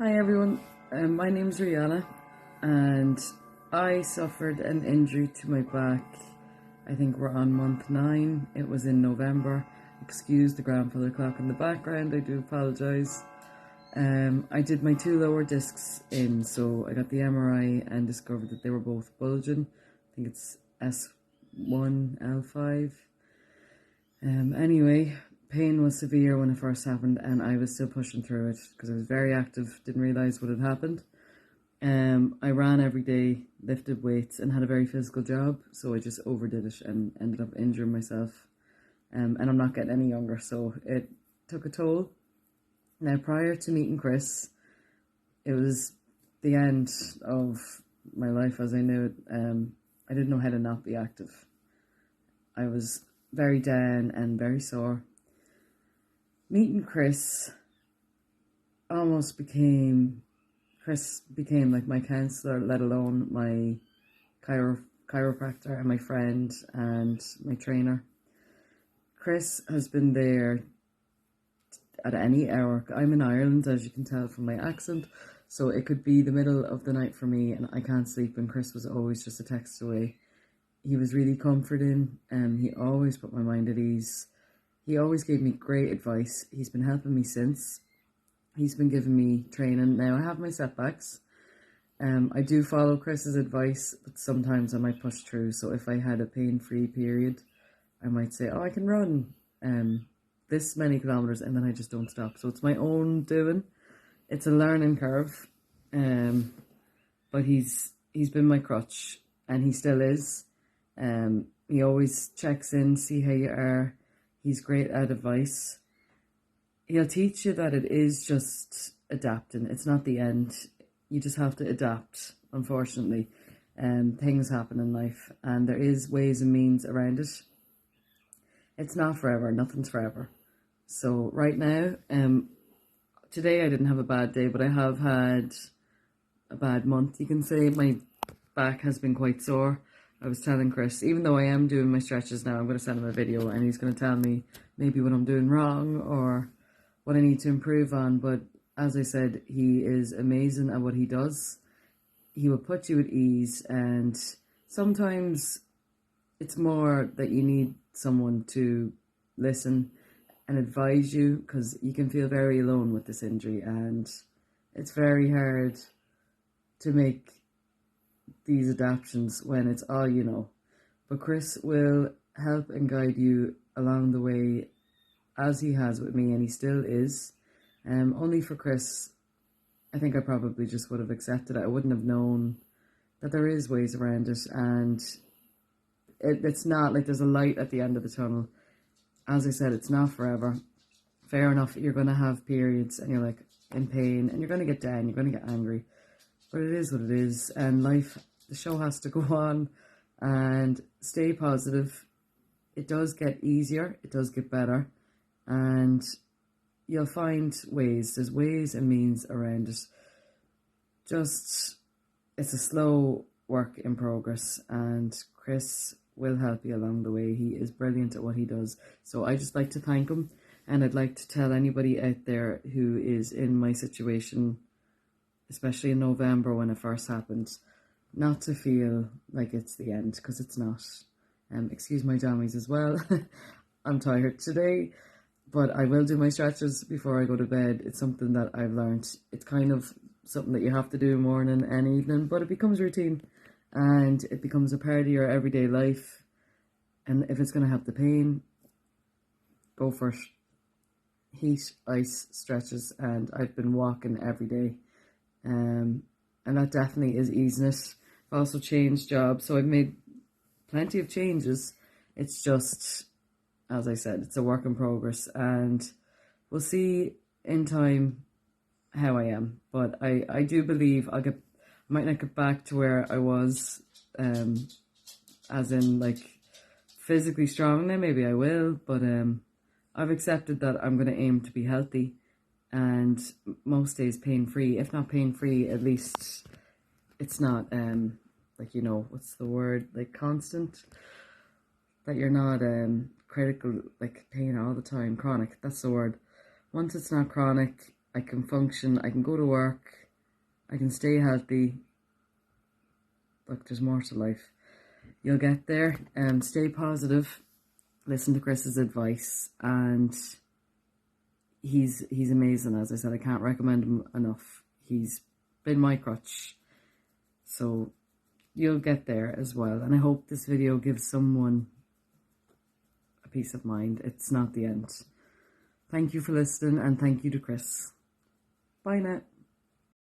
Hi everyone, my name is Riana and I suffered an injury to my back. I think we're on month 9, it was in November. Excuse the grandfather clock in the background, I do apologise. I did my 2 lower discs in, so I got the MRI and discovered that they were both bulging. I think it's S1, L5. Anyway, pain was severe when it first happened and I was still pushing through it because I was very active, didn't realise what had happened. I ran every day, lifted weights and had a very physical job, so I just overdid it and ended up injuring myself. And I'm not getting any younger, so it took a toll. Now, prior to meeting Chris, it was the end of my life as I knew it. I didn't know how to not be active. I was very down and very sore. Meeting Chris became like my counsellor, let alone my chiropractor and my friend and my trainer. Chris has been there at any hour. I'm in Ireland, as you can tell from my accent, so it could be the middle of the night for me and I can't sleep, and Chris was always just a text away. He was really comforting and he always put my mind at ease. He always gave me great advice. He's been helping me since. He's been giving me training. Now I have my setbacks. I do follow Chris's advice, but sometimes I might push through. So if I had a pain-free period, I might say, oh, I can run this many kilometres, and then I just don't stop. So it's my own doing. It's a learning curve. But he's been my crutch, and he still is. He always checks in, see how you are. He's great at advice. He'll teach you that it is just adapting. It's not the end. You just have to adapt, unfortunately. Things happen in life and there is ways and means around it. It's not forever. Nothing's forever. So right now, today I didn't have a bad day, but I have had a bad month, you can say. My back has been quite sore. I was telling Chris, even though I am doing my stretches now, I'm going to send him a video and he's going to tell me maybe what I'm doing wrong or what I need to improve on. But as I said, he is amazing at what he does. He will put you at ease, and sometimes it's more that you need someone to listen and advise you, because you can feel very alone with this injury and it's very hard to make these adaptations when it's all you know. But Chris will help and guide you along the way, as he has with me, and he still is. Only for Chris, I think I probably just would have accepted it. I wouldn't have known that there is ways around it, and it's not like there's a light at the end of the tunnel. As I said, it's not forever. Fair enough, you're going to have periods and you're like in pain and you're going to get down, you're going to get angry. But it is what it is, and life, the show has to go on, and stay positive. It does get easier, it does get better, and you'll find ways. There's ways and means around it. Just, it's a slow work in progress, and Chris will help you along the way. He is brilliant at what he does. So I just like to thank him, and I'd like to tell anybody out there who is in my situation, especially in November when it first happened, not to feel like it's the end, because it's not. Excuse my jammies as well. I'm tired today, but I will do my stretches before I go to bed. It's something that I've learned. It's kind of something that you have to do morning and evening, but it becomes routine and it becomes a part of your everyday life. And if it's going to have the pain, go for it. Heat, ice, stretches, and I've been walking every day. And that definitely is easing it. I've also changed jobs, so I've made plenty of changes. It's just, as I said, it's a work in progress, and we'll see in time how I am. But I do believe I might not get back to where I was, as in like physically strong now. Maybe I will, but I've accepted that I'm going to aim to be healthy, and most days pain-free. If not pain-free, at least it's not like, you know, what's the word, like constant, that you're not critical, like pain all the time. Chronic, that's the word. Once it's not chronic, I can function, I can go to work, I can stay healthy. Look, there's more to life. You'll get there. Stay positive. Listen to Chris's advice, and he's amazing. As I said, I can't recommend him enough. He's been my crutch, so you'll get there as well. And I hope this video gives someone a peace of mind. It's not the end. Thank you for listening, and thank you to Chris. Bye now.